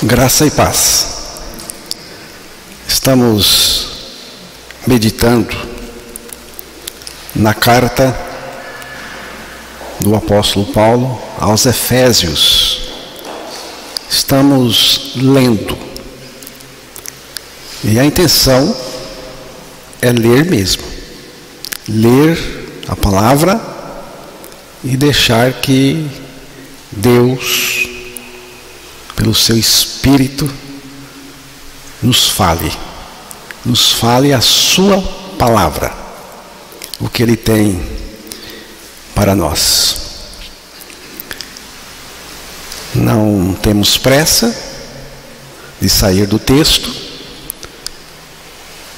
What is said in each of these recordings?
Graça e paz. Estamos meditando na carta do apóstolo Paulo aos Efésios. Estamos lendo. E a intenção é ler mesmo. Ler a palavra e deixar que Deus, pelo seu Espírito, nos fale a sua palavra, o que Ele tem para nós. Não temos pressa de sair do texto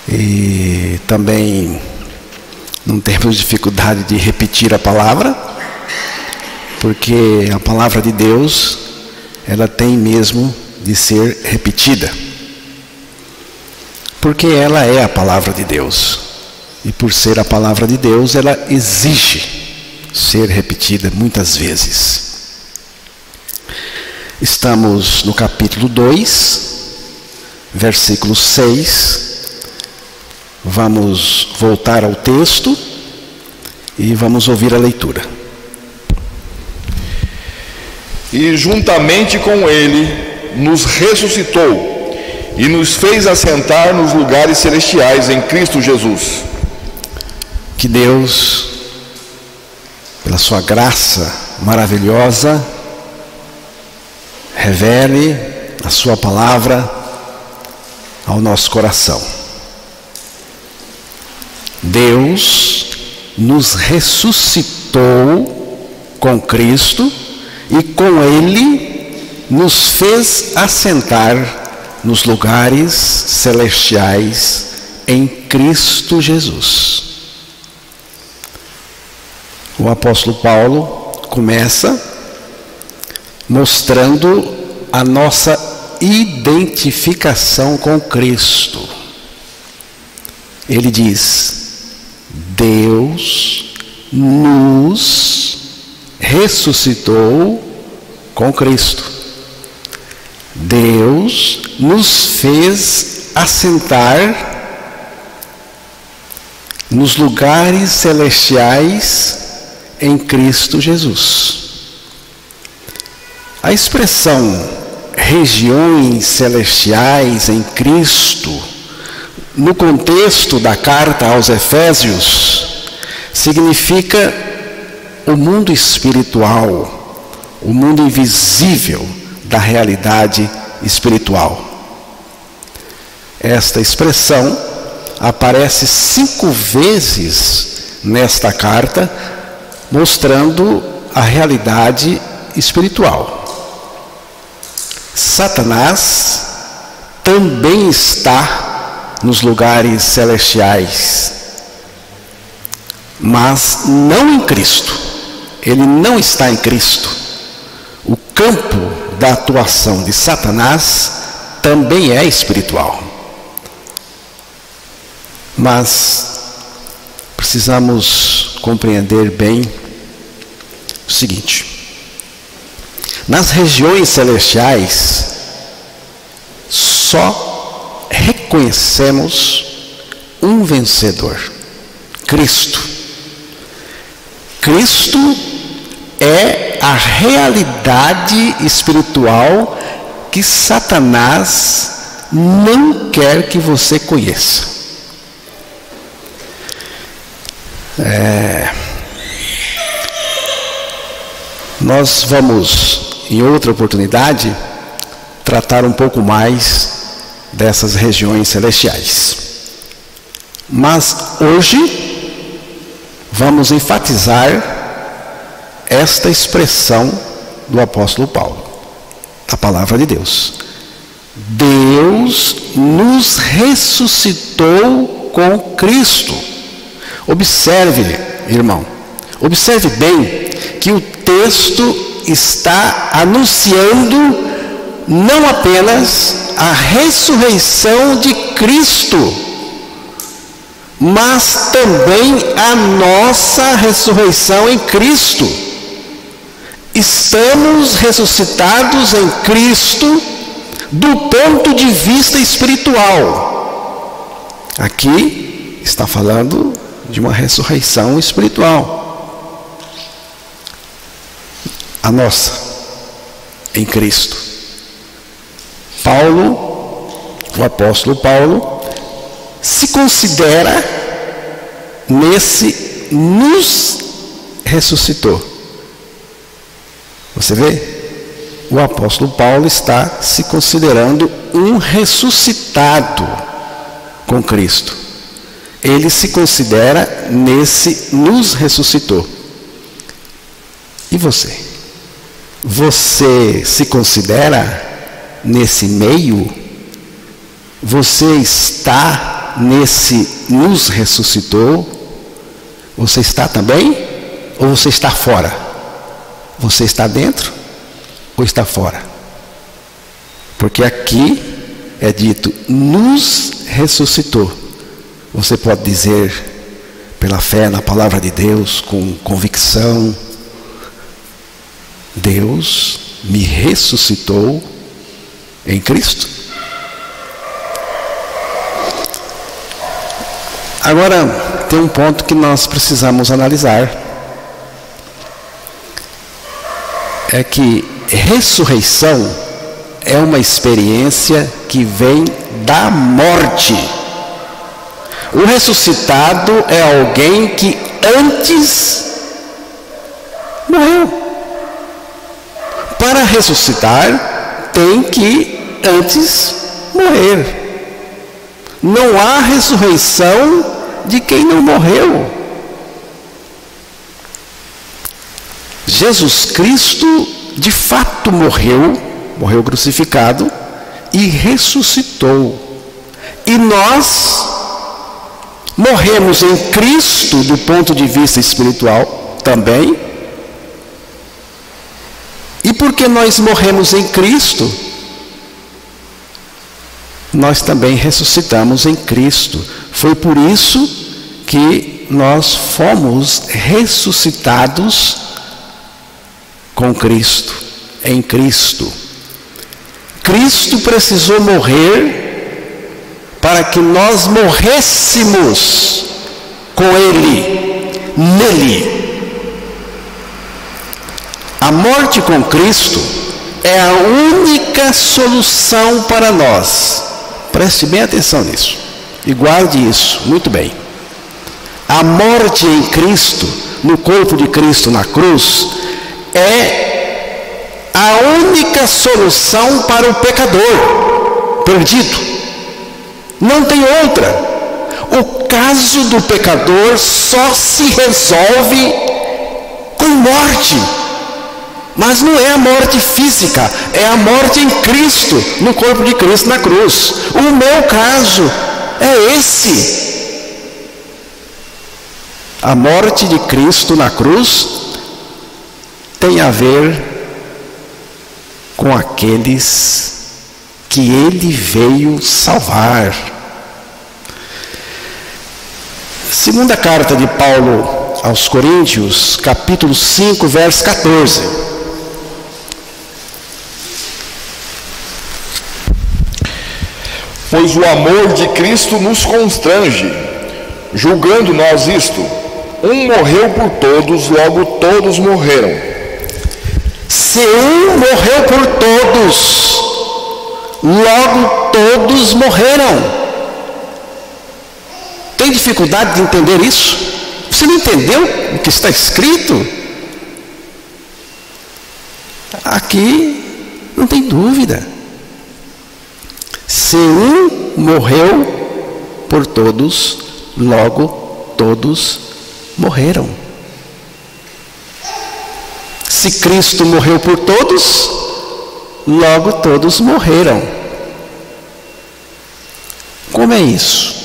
e também não temos dificuldade de repetir a palavra, porque a palavra de Deus, ela tem mesmo de ser repetida, porque ela é a palavra de Deus, e por ser a palavra de Deus, ela exige ser repetida muitas vezes. Estamos no capítulo 2, versículo 6. Vamos voltar ao texto e vamos ouvir a leitura. E juntamente com Ele nos ressuscitou e nos fez assentar nos lugares celestiais em Cristo Jesus. Que Deus, pela sua graça maravilhosa, revele a sua palavra ao nosso coração. Deus nos ressuscitou com Cristo e com Ele nos fez assentar nos lugares celestiais em Cristo Jesus. O apóstolo Paulo começa mostrando a nossa identificação com Cristo. Ele diz: Deus nos ressuscitou com Cristo. Deus nos fez assentar nos lugares celestiais em Cristo Jesus. A expressão regiões celestiais em Cristo, no contexto da carta aos Efésios, significa o mundo espiritual, o mundo invisível da realidade espiritual. Esta expressão aparece 5 vezes nesta carta, mostrando a realidade espiritual. Satanás também está nos lugares celestiais, mas não em Cristo. Ele não está em Cristo. O campo da atuação de Satanás também é espiritual. Mas precisamos compreender bem o seguinte: nas regiões celestiais só reconhecemos um vencedor: Cristo. Cristo é a realidade espiritual que Satanás não quer que você conheça. Nós vamos, em outra oportunidade, tratar um pouco mais dessas regiões celestiais. Mas hoje vamos enfatizar esta expressão do apóstolo Paulo, a palavra de Deus. Deus nos ressuscitou com Cristo. Observe, irmão, observe bem que o texto está anunciando não apenas a ressurreição de Cristo, mas também a nossa ressurreição em Cristo. Estamos ressuscitados em Cristo do ponto de vista espiritual. Aqui está falando de uma ressurreição espiritual. A nossa, em Cristo. Paulo, o apóstolo Paulo, se considera nesse nos ressuscitou. Você vê? O apóstolo Paulo está se considerando um ressuscitado com Cristo. Ele se considera nesse nos ressuscitou. E você? Você se considera nesse meio? Você está nesse nos ressuscitou? Você está também? Ou você está fora? Você está dentro ou está fora? Porque aqui é dito nos ressuscitou. Você pode dizer pela fé na palavra de Deus com convicção: Deus me ressuscitou em Cristo. Agora, tem um ponto que nós precisamos analisar. É que ressurreição é uma experiência que vem da morte. O ressuscitado é alguém que antes morreu. Para ressuscitar, tem que antes morrer. Não há ressurreição de quem não morreu. Jesus Cristo de fato morreu crucificado e ressuscitou. E nós morremos em Cristo do ponto de vista espiritual também. E porque nós morremos em Cristo, nós também ressuscitamos em Cristo. Foi por isso que nós fomos ressuscitados com Cristo, em Cristo. Cristo precisou morrer para que nós morrêssemos com Ele, nele. A morte com Cristo é a única solução para nós. Preste bem atenção nisso e guarde isso muito bem. A morte em Cristo, no corpo de Cristo na cruz, é a única solução para o pecador perdido. Não tem outra. O caso do pecador só se resolve com morte. Mas não é a morte física, é a morte em Cristo, no corpo de Cristo na cruz. O meu caso é esse. A morte de Cristo na cruz tem a ver com aqueles que Ele veio salvar. Segunda carta de Paulo aos Coríntios, capítulo 5, verso 14. Pois o amor de Cristo nos constrange, julgando nós isto: um morreu por todos, logo todos morreram. Se um morreu por todos, logo todos morreram. Tem dificuldade de entender isso? Você não entendeu o que está escrito? Aqui não tem dúvida. Se um morreu por todos, logo todos morreram. Se Cristo morreu por todos, logo todos morreram. Como é isso?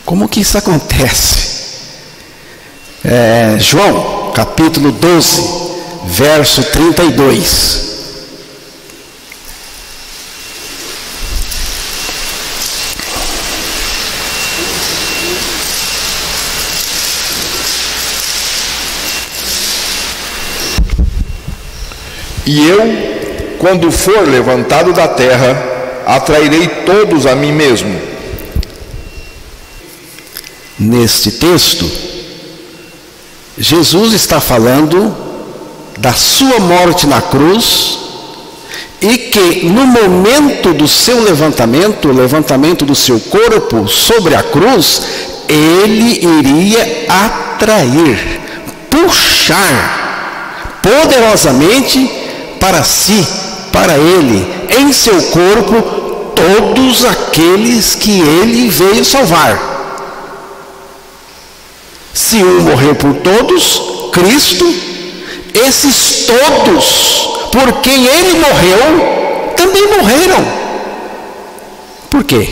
Como que isso acontece? João, capítulo 12, verso 32. E eu quando for levantado da terra, atrairei todos a mim mesmo. Neste texto, Jesus está falando da sua morte na cruz e que no momento do seu levantamento, o levantamento do seu corpo sobre a cruz, ele iria atrair, puxar poderosamente para si, para ele, em seu corpo, todos aqueles que ele veio salvar. Se um morreu por todos, Cristo, esses todos por quem ele morreu, também morreram. Por quê?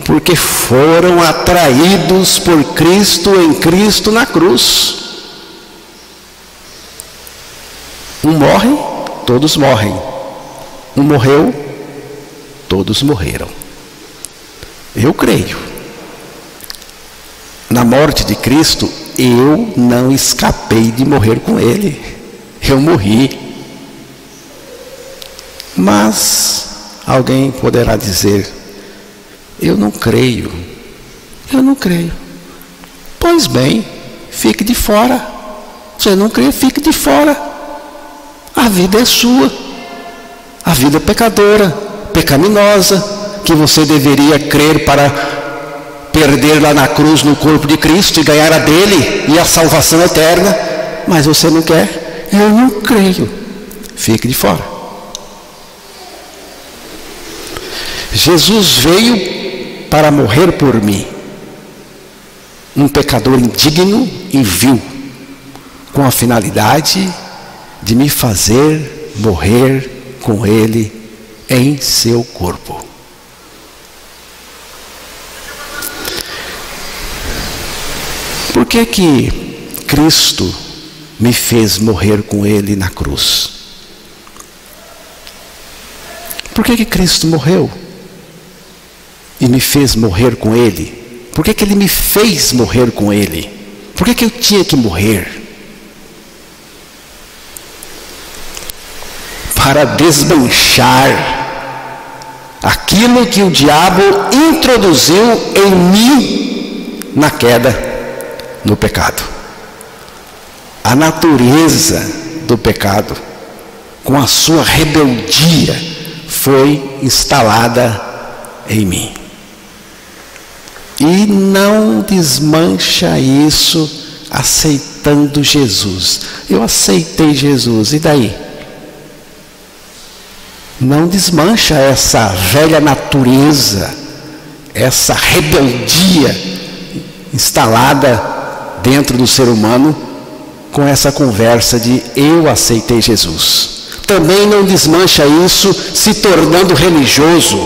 Porque foram atraídos por Cristo em Cristo na cruz. Um morre, todos morrem. Um morreu, todos morreram. Eu creio. Na morte de Cristo, eu não escapei de morrer com Ele. Eu morri. Mas alguém poderá dizer: eu não creio. Eu não creio. Pois bem, fique de fora. Você não crê, fique de fora. A vida é sua. A vida é pecadora, pecaminosa, que você deveria crer para perder lá na cruz no corpo de Cristo e ganhar a dele e a salvação eterna. Mas você não quer? Eu não creio. Fique de fora. Jesus veio para morrer por mim, um pecador indigno e vil, com a finalidade de me fazer morrer com ele em seu corpo. Por que que Cristo me fez morrer com ele na cruz? Por que que Cristo morreu e me fez morrer com ele? Por que que ele me fez morrer com ele? Por que que eu tinha que morrer? Para desmanchar aquilo que o diabo introduziu em mim na queda, no pecado. A natureza do pecado, com a sua rebeldia, foi instalada em mim. E não desmancha isso aceitando Jesus. Eu aceitei Jesus, e daí? Não desmancha essa velha natureza, essa rebeldia instalada dentro do ser humano com essa conversa de eu aceitei Jesus. Também não desmancha isso se tornando religioso.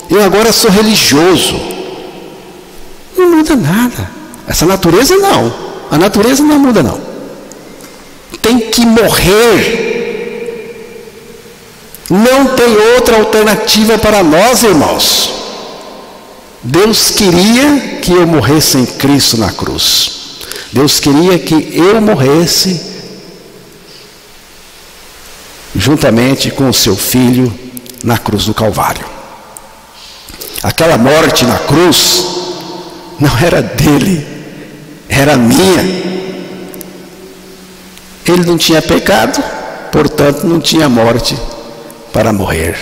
Eu agora sou religioso. Não muda nada. Essa natureza não. A natureza não muda não. Tem que morrer. Não tem outra alternativa para nós, irmãos. Deus queria que eu morresse em Cristo na cruz. Deus queria que eu morresse juntamente com o seu Filho na cruz do Calvário. Aquela morte na cruz não era dele, era minha. Ele não tinha pecado, portanto não tinha morte para morrer.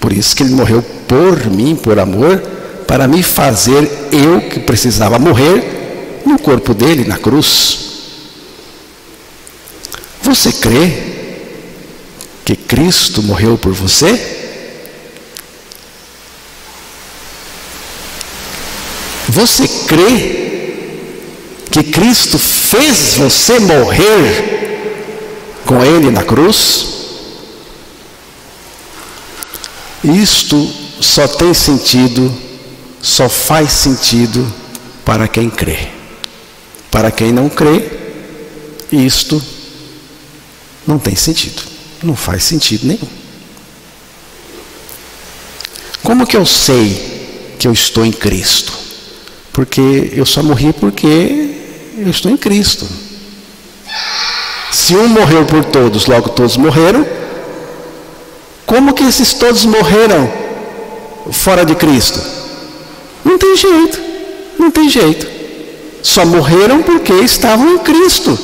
Por isso que ele morreu por mim, por amor, para me fazer eu que precisava morrer no corpo dele, na cruz. Você crê que Cristo morreu por você? Você crê que Cristo fez você morrer com ele na cruz? Isto só tem sentido, só faz sentido para quem crê. Para quem não crê, isto não tem sentido, não faz sentido nenhum. Como que eu sei que eu estou em Cristo? Porque eu só morri porque eu estou em Cristo. Se um morreu por todos, logo todos morreram. Como que esses todos morreram fora de Cristo? Não tem jeito, não tem jeito. Só morreram porque estavam em Cristo.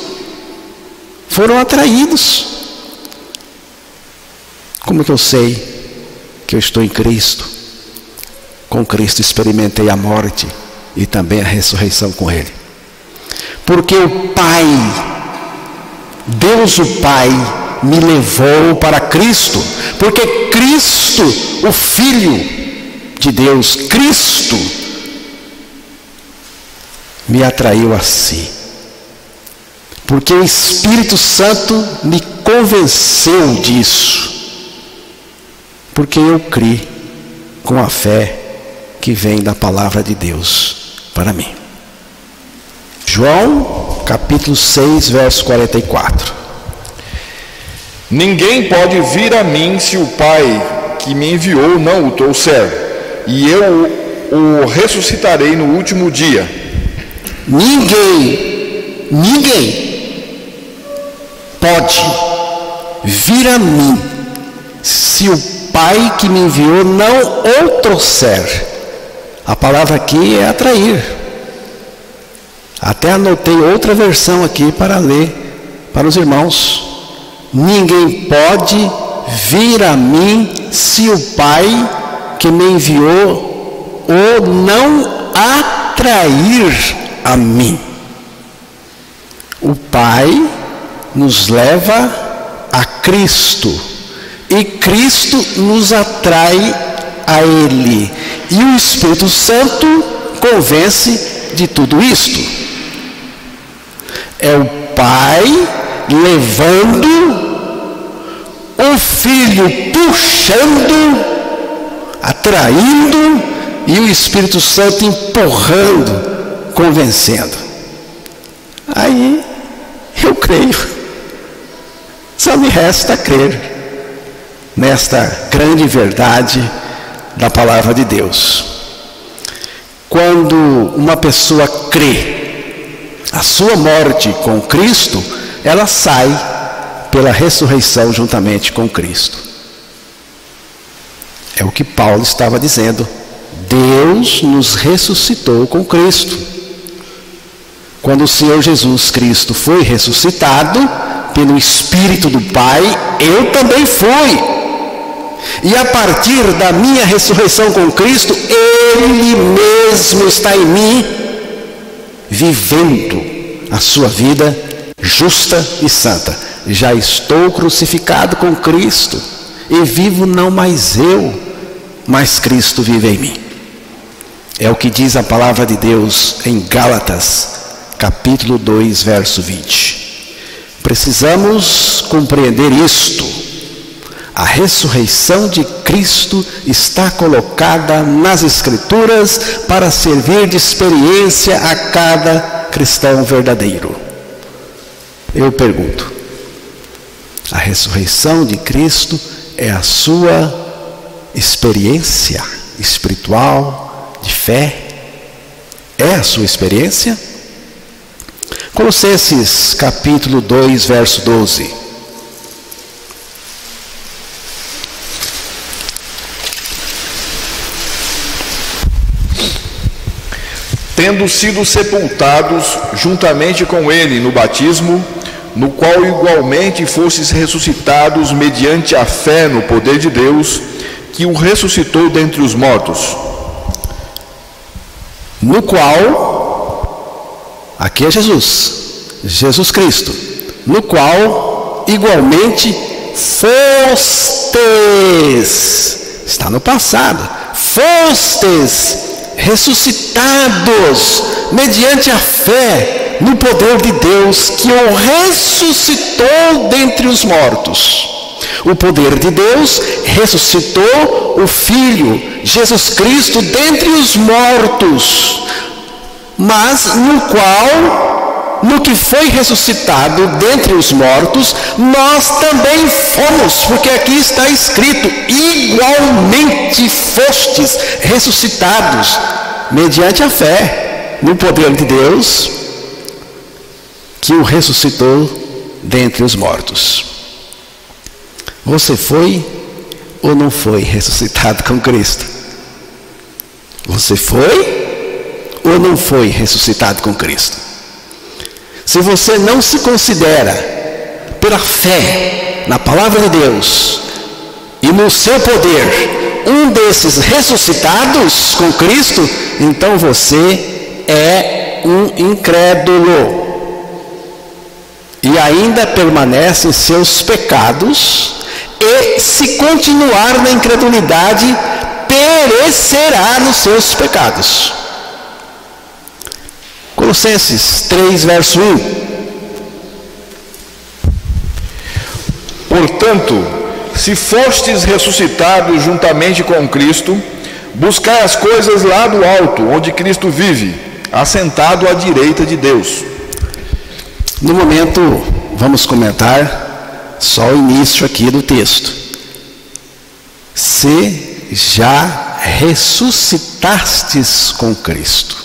Foram atraídos. Como que eu sei que eu estou em Cristo? Com Cristo experimentei a morte e também a ressurreição com Ele. Porque o Pai, Deus o Pai, me levou para Cristo. Porque Cristo, o Filho de Deus, Cristo, me atraiu a si. Porque o Espírito Santo me convenceu disso. Porque eu criei com a fé que vem da palavra de Deus para mim. João, capítulo 6, verso 44. Ninguém pode vir a mim se o Pai que me enviou não o trouxer, e eu o ressuscitarei no último dia. Ninguém pode vir a mim se o Pai que me enviou não o trouxer. A palavra aqui é atrair. Até anotei outra versão aqui para ler para os irmãos. Ninguém pode vir a mim se o Pai que me enviou o não atrair a mim. O Pai nos leva a Cristo e Cristo nos atrai a Ele, e o Espírito Santo convence de tudo isto. É o Pai levando, o Filho puxando, atraindo, e o Espírito Santo empurrando, convencendo. Aí eu creio. Só me resta crer nesta grande verdade da palavra de Deus. Quando uma pessoa crê a sua morte com Cristo, ela sai pela ressurreição juntamente com Cristo. É o que Paulo estava dizendo. Deus nos ressuscitou com Cristo. Quando o Senhor Jesus Cristo foi ressuscitado pelo Espírito do Pai, eu também fui. E a partir da minha ressurreição com Cristo, Ele mesmo está em mim, vivendo a sua vida justa e santa. Já estou crucificado com Cristo, e vivo não mais eu, mas Cristo vive em mim. É o que diz a palavra de Deus em Gálatas, capítulo 2, verso 20. Precisamos compreender isto. A ressurreição de Cristo está colocada nas Escrituras para servir de experiência a cada cristão verdadeiro. Eu pergunto, a ressurreição de Cristo é a sua experiência espiritual de fé? É a sua experiência? Colossenses capítulo 2, verso 12. Tendo sido sepultados juntamente com ele no batismo, no qual igualmente fostes ressuscitados mediante a fé no poder de Deus, que o ressuscitou dentre os mortos. No qual, aqui é Jesus Cristo, no qual igualmente fostes, está no passado, fostes ressuscitados mediante a fé no poder de Deus, que o ressuscitou dentre os mortos. O poder de Deus ressuscitou o Filho, Jesus Cristo, dentre os mortos, mas no que foi ressuscitado dentre os mortos, nós também fomos, porque aqui está escrito, igualmente fostes ressuscitados, mediante a fé, no poder de Deus, que o ressuscitou dentre os mortos. Você foi ou não foi ressuscitado com Cristo? Você foi ou não foi ressuscitado com Cristo? Se você não se considera, pela fé na palavra de Deus e no seu poder, um desses ressuscitados com Cristo, então você é um incrédulo e ainda permanece em seus pecados, e se continuar na incredulidade, perecerá nos seus pecados. Colossenses 3, verso 1. Portanto, se fostes ressuscitados juntamente com Cristo, buscai as coisas lá do alto, onde Cristo vive, assentado à direita de Deus. No momento, vamos comentar só o início aqui do texto. Se já ressuscitastes com Cristo.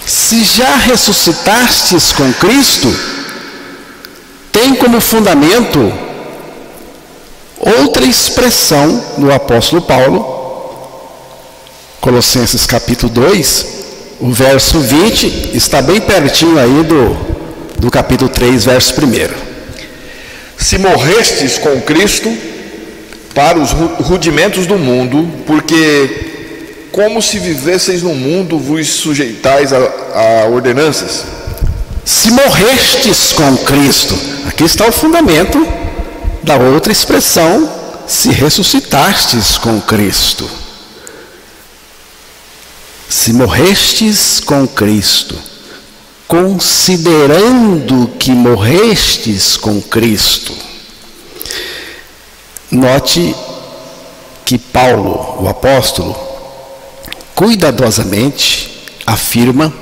Se já ressuscitastes com Cristo, tem como fundamento outra expressão do apóstolo Paulo, Colossenses capítulo 2, o verso 20, está bem pertinho aí do capítulo 3, verso 1. Se morrestes com Cristo para os rudimentos do mundo, porque como se vivesseis no mundo, vos sujeitais a ordenanças. Se morrestes com Cristo, aqui está o fundamento da outra expressão, se ressuscitastes com Cristo. Se morrestes com Cristo, considerando que morrestes com Cristo. Note que Paulo, o apóstolo, cuidadosamente afirma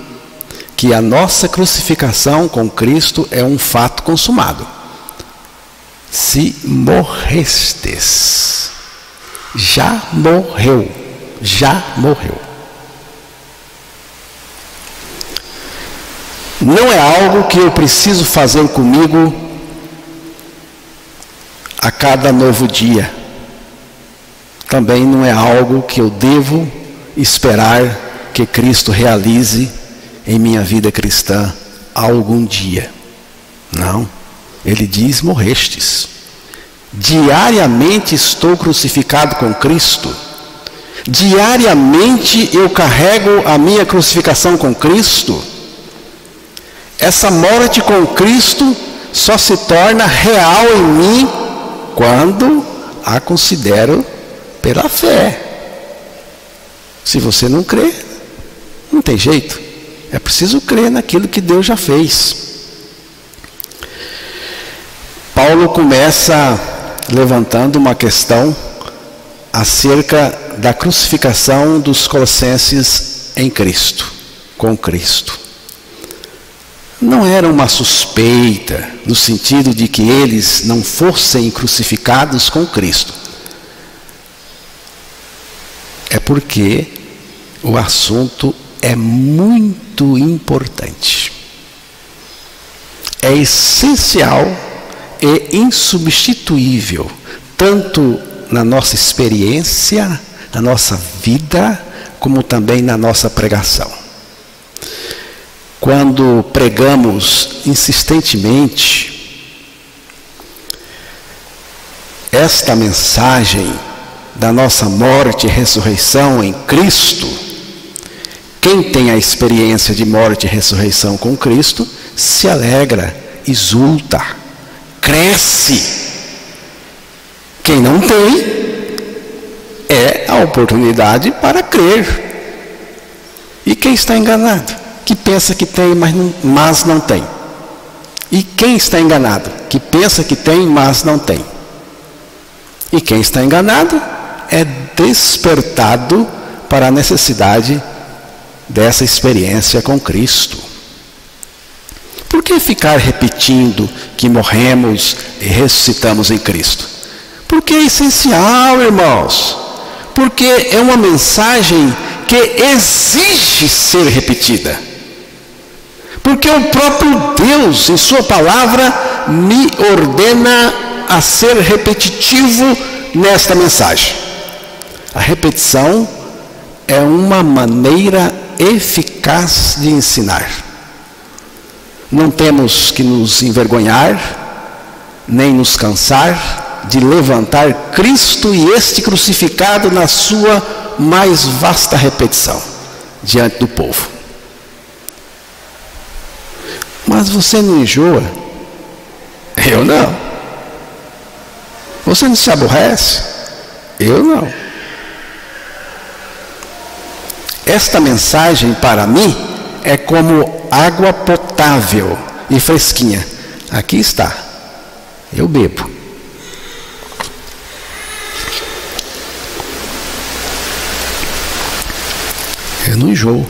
que a nossa crucificação com Cristo é um fato consumado. Se morrestes, já morreu, já morreu. Não é algo que eu preciso fazer comigo a cada novo dia. Também não é algo que eu devo esperar que Cristo realize em minha vida cristã algum dia. Não. Ele diz: morrestes. Diariamente estou crucificado com Cristo. Diariamente eu carrego a minha crucificação com Cristo. Essa morte com Cristo só se torna real em mim quando a considero pela fé. Se você não crê, não tem jeito. É preciso crer naquilo que Deus já fez. Paulo começa levantando uma questão acerca da crucificação dos colossenses em Cristo, com Cristo. Não era uma suspeita, no sentido de que eles não fossem crucificados com Cristo. É porque o assunto é muito importante. É essencial e insubstituível, tanto na nossa experiência, na nossa vida, como também na nossa pregação. Quando pregamos insistentemente esta mensagem da nossa morte e ressurreição em Cristo, quem tem a experiência de morte e ressurreição com Cristo se alegra, exulta, cresce. Quem não tem, é a oportunidade para crer. E quem está enganado? Que pensa que tem, mas não tem. E quem está enganado? Que pensa que tem, mas não tem. E quem está enganado é despertado para a necessidade dessa experiência com Cristo. Por que ficar repetindo que morremos e ressuscitamos em Cristo? Porque é essencial, irmãos. Porque é uma mensagem que exige ser repetida. Porque o próprio Deus, em sua palavra, me ordena a ser repetitivo nesta mensagem. A repetição é uma maneira eficaz de ensinar. Não temos que nos envergonhar, nem nos cansar de levantar Cristo e este crucificado na sua mais vasta repetição diante do povo. Mas você não enjoa? Eu não. Você não se aborrece? Eu não. Esta mensagem para mim é como água potável e fresquinha. Aqui está. Eu bebo. Eu não enjoo.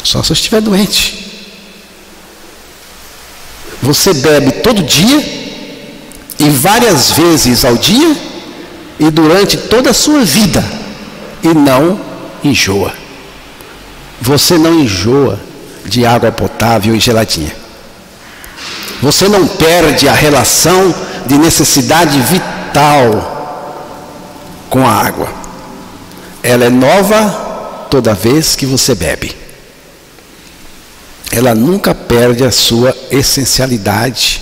Só se eu estiver doente. Você bebe todo dia e várias vezes ao dia e durante toda a sua vida e não enjoa. Você não enjoa de água potável e geladinha. Você não perde a relação de necessidade vital com a água. Ela é nova toda vez que você bebe. Ela nunca perde a sua essencialidade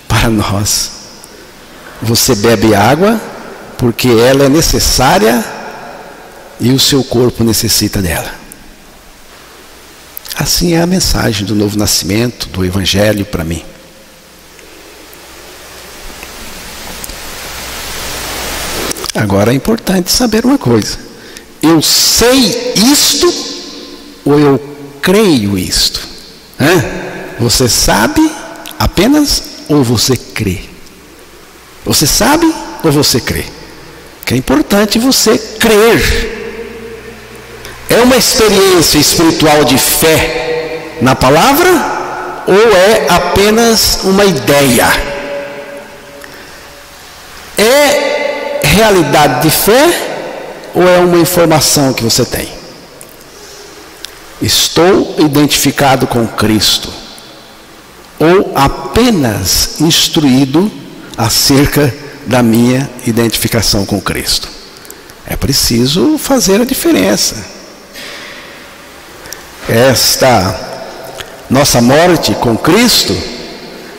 para nós. Você bebe água porque ela é necessária e o seu corpo necessita dela. Assim é a mensagem do novo nascimento, do Evangelho para mim. Agora é importante saber uma coisa. Eu sei isto ou eu creio isto? Você sabe apenas ou você crê? Você sabe ou você crê? Que é importante você crer. É uma experiência espiritual de fé na palavra ou é apenas uma ideia? É realidade de fé ou é uma informação que você tem? Estou identificado com Cristo ou apenas instruído acerca da minha identificação com Cristo? É preciso fazer a diferença. Esta nossa morte com Cristo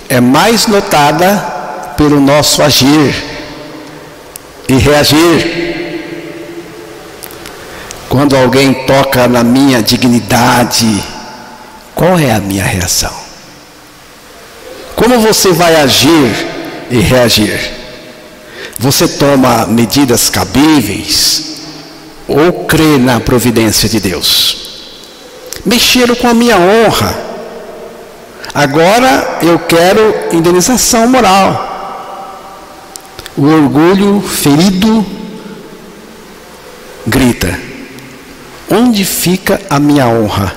é mais notada pelo nosso agir e reagir. Quando alguém toca na minha dignidade, qual é a minha reação? Como você vai agir e reagir? Você toma medidas cabíveis ou crê na providência de Deus? Mexeram com a minha honra. Agora eu quero indenização moral. O orgulho ferido grita: onde fica a minha honra?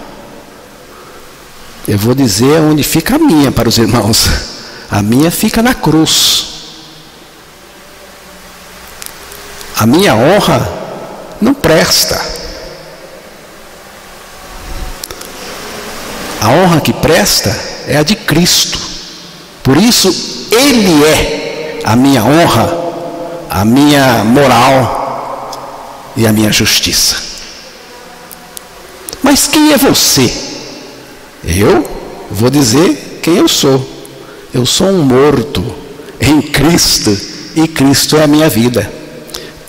Eu vou dizer onde fica a minha para os irmãos. A minha fica na cruz. A minha honra não presta. A honra que presta é a de Cristo. Por isso, Ele é a minha honra, a minha moral e a minha justiça. Mas quem é você? Eu vou dizer quem eu sou. Eu sou um morto em Cristo e Cristo é a minha vida.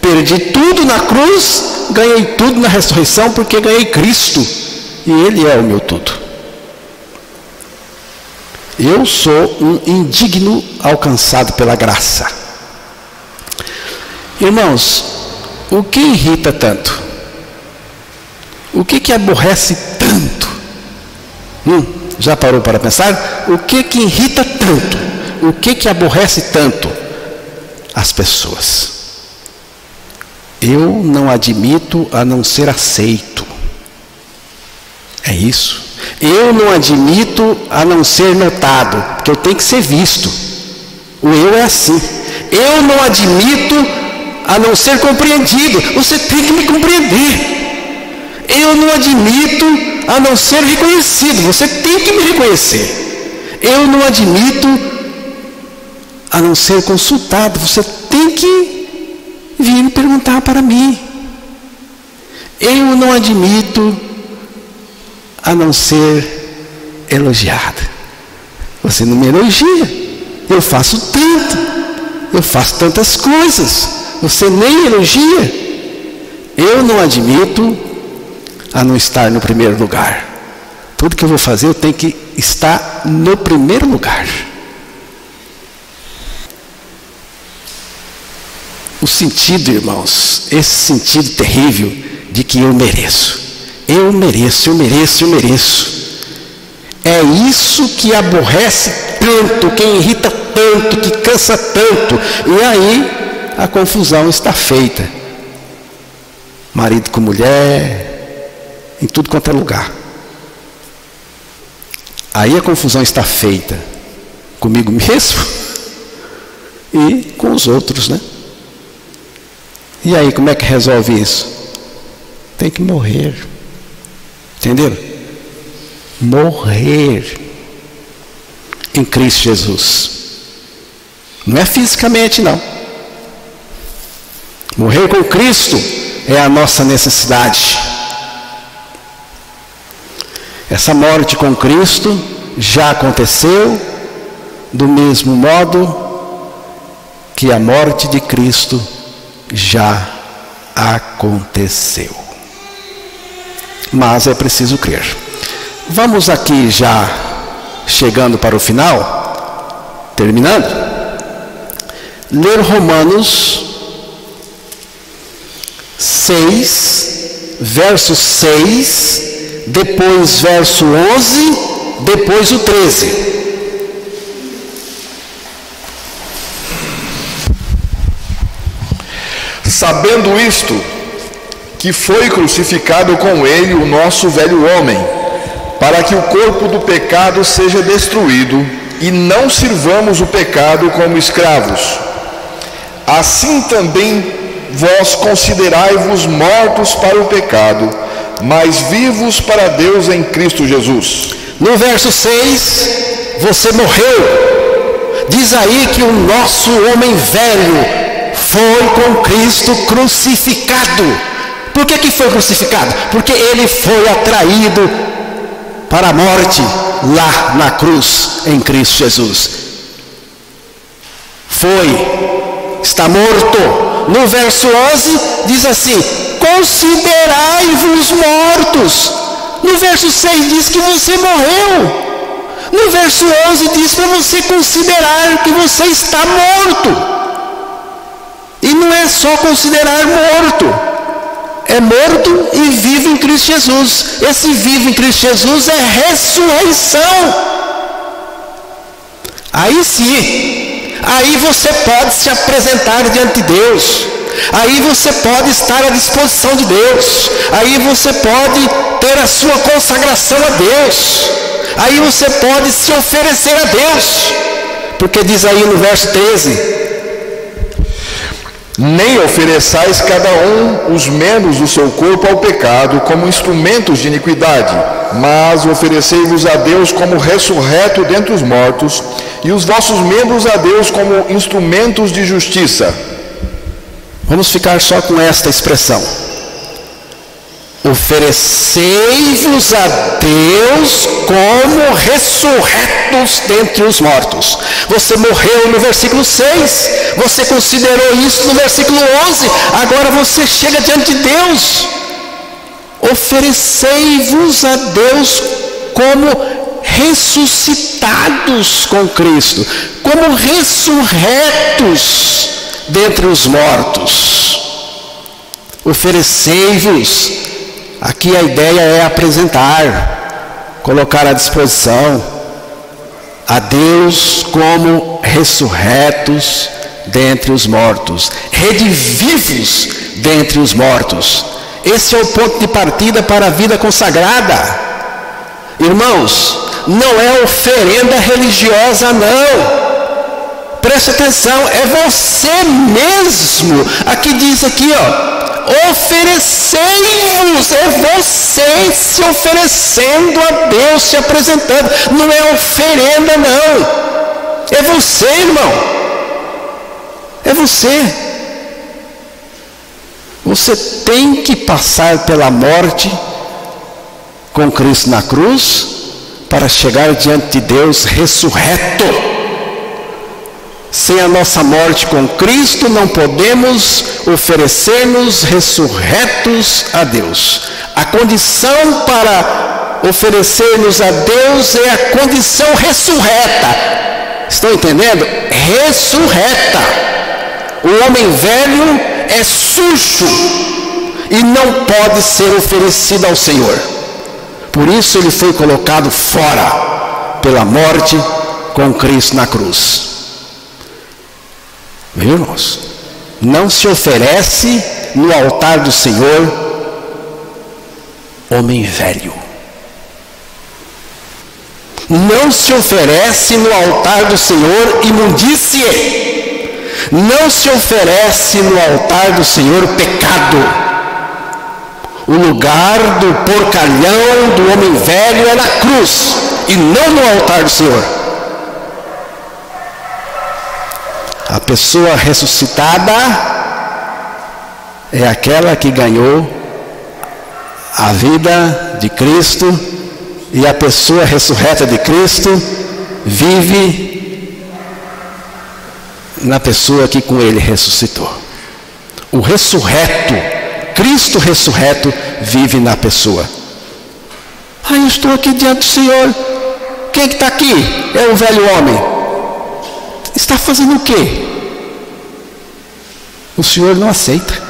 Perdi tudo na cruz, ganhei tudo na ressurreição porque ganhei Cristo e Ele é o meu tudo. Eu sou um indigno alcançado pela graça. Irmãos, o que irrita tanto? O que aborrece tanto? Já parou para pensar? O que irrita tanto? O que aborrece tanto as pessoas? Eu não admito a não ser aceito. É isso. Eu não admito a não ser notado, porque eu tenho que ser visto. O eu é assim. Eu não admito a não ser compreendido. Você tem que me compreender. Eu não admito a não ser reconhecido. Você tem que me reconhecer. Eu não admito a não ser consultado. Você tem que vir me perguntar para mim. Eu não admito a não ser elogiado. Você não me elogia. Eu faço tanto. Eu faço tantas coisas. Você nem elogia. Eu não admito a não estar no primeiro lugar. Tudo que eu vou fazer, eu tenho que estar no primeiro lugar. O sentido, irmãos, esse sentido terrível de que eu mereço. Eu mereço, eu mereço, eu mereço. É isso que aborrece tanto, que irrita tanto, que cansa tanto. E aí a confusão está feita. Marido com mulher, em tudo quanto é lugar. Aí a confusão está feita comigo mesmo e com os outros, né? E aí, como é que resolve isso? Tem que morrer. Entenderam? Morrer em Cristo Jesus. Não é fisicamente, não. Morrer com Cristo é a nossa necessidade. Essa morte com Cristo já aconteceu do mesmo modo que a morte de Cristo já aconteceu. Mas é preciso crer. Vamos aqui já chegando para o final, terminando, ler Romanos 6, verso 6, depois verso 11, depois o 13. Sabendo isto, que foi crucificado com ele o nosso velho homem, para que o corpo do pecado seja destruído, e não sirvamos o pecado como escravos. Assim também vós considerai-vos mortos para o pecado, mas vivos para Deus em Cristo Jesus. No verso 6, você morreu. Diz aí que o nosso homem velho foi com Cristo crucificado. Por que foi crucificado? Porque ele foi atraído para a morte lá na cruz em Cristo Jesus. Está morto. No verso 11 diz assim: considerai-vos mortos. No verso 6 diz que você morreu. No verso 11 diz para você considerar que você está morto. E não é só considerar morto. É morto e vivo em Cristo Jesus. Esse vivo em Cristo Jesus é ressurreição. Aí sim, aí você pode se apresentar diante de Deus. Aí você pode estar à disposição de Deus. Aí você pode ter a sua consagração a Deus. Aí você pode se oferecer a Deus. Porque diz aí no verso 13: nem ofereçais cada um os membros do seu corpo ao pecado como instrumentos de iniquidade, mas oferecei-vos a Deus como ressurreto dentre os mortos, e os vossos membros a Deus como instrumentos de justiça. Vamos ficar só com esta expressão: oferecei-vos a Deus como ressurretos dentre os mortos. Você morreu no versículo 6, você considerou isso no versículo 11, agora você chega diante de Deus. Oferecei-vos a Deus como ressuscitados com Cristo, como ressurretos dentre os mortos. Oferecei-vos. Aqui a ideia é apresentar, colocar à disposição a Deus como ressurretos dentre os mortos, redivivos dentre os mortos. Esse é o ponto de partida para a vida consagrada. Irmãos, não é oferenda religiosa, não. Preste atenção, é você mesmo. Aqui diz aqui, oferecei-vos, é você se oferecendo a Deus, se apresentando. Não é oferenda, não. É você, irmão. É você. Você tem que passar pela morte com Cristo na cruz para chegar diante de Deus ressurreto. Sem a nossa morte com Cristo, não podemos oferecer-nos ressurretos a Deus. A condição para oferecer-nos a Deus é a condição ressurreta. Estão entendendo? Ressurreta. O homem velho é sujo e não pode ser oferecido ao Senhor. Por isso ele foi colocado fora pela morte com Cristo na cruz. Meus irmãos, não se oferece no altar do Senhor homem velho. Não se oferece no altar do Senhor imundície. Não se oferece no altar do Senhor pecado. O lugar do porcalhão, do homem velho, é na cruz e não no altar do Senhor. A pessoa ressuscitada é aquela que ganhou a vida de Cristo, e a pessoa ressurreta de Cristo vive na pessoa que com ele ressuscitou. O ressurreto, Cristo ressurreto, vive na pessoa. Eu estou aqui diante do Senhor. Quem é que está aqui? É o velho homem. Está fazendo o quê? O Senhor não aceita.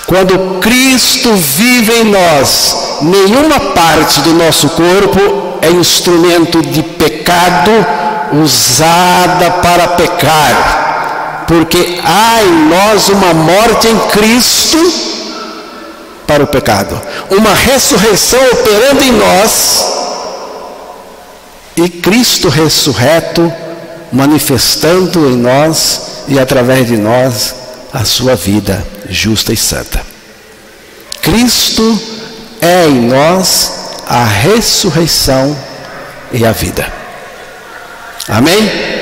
Quando Cristo vive em nós, nenhuma parte do nosso corpo é instrumento de pecado usada para pecar, porque há em nós uma morte em Cristo para o pecado, uma ressurreição operando em nós, e Cristo ressurreto manifestando em nós e através de nós a sua vida justa e santa. Cristo é em nós a ressurreição e a vida. Amém?